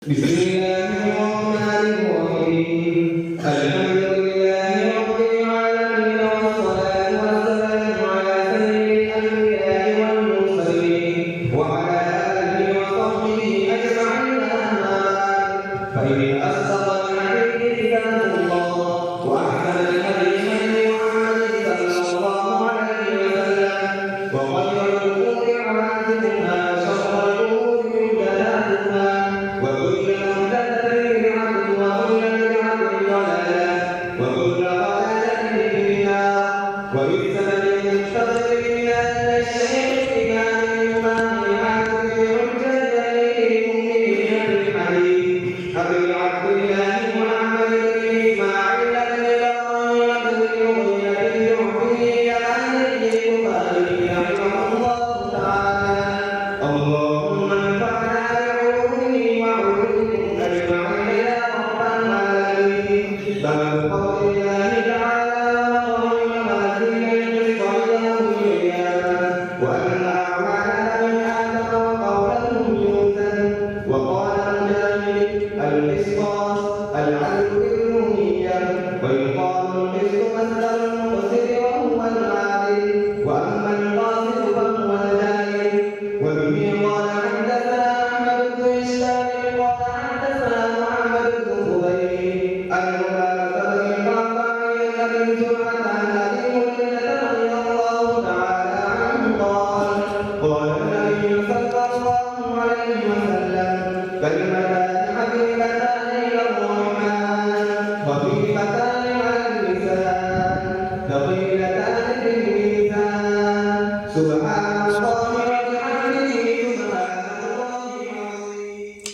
بسم الله الرحمن الرحيم الحمد لله رب العالمين والصلاة والسلام على سيد الأنبياء والمرسلين وعلى آله وصحبه أجمعين أما بعد فإن أصدق الحديث كتاب الله وأحسن الحديث هدي محمد صلى الله عليه وسلم وخير الأمور محدثاتها وشر الأمور محدثاتها وكل محدثة بدعة وكل بدعة ضلالة وكل ضلالة في النار وبسبب المشتغل بنا إلى الشيخ الإمام الحافظ بحجة المؤمنين بالحديث أبي عبد الله محمد بن إسماعيل بن الله بن المغيرة الجعفي عن البخاري رحمه الله تعالى اللهم انفعنا بعلومه وعلومكم أجمعين يا رب العالمين باب قول الله تعالى وقول الموازين القسط يوم القيامة وأن أعمالنا من آدم وقولهم يوزن وقال مجاهد القسطاس العدل بالرمية ويقال القسط مصدر مقصد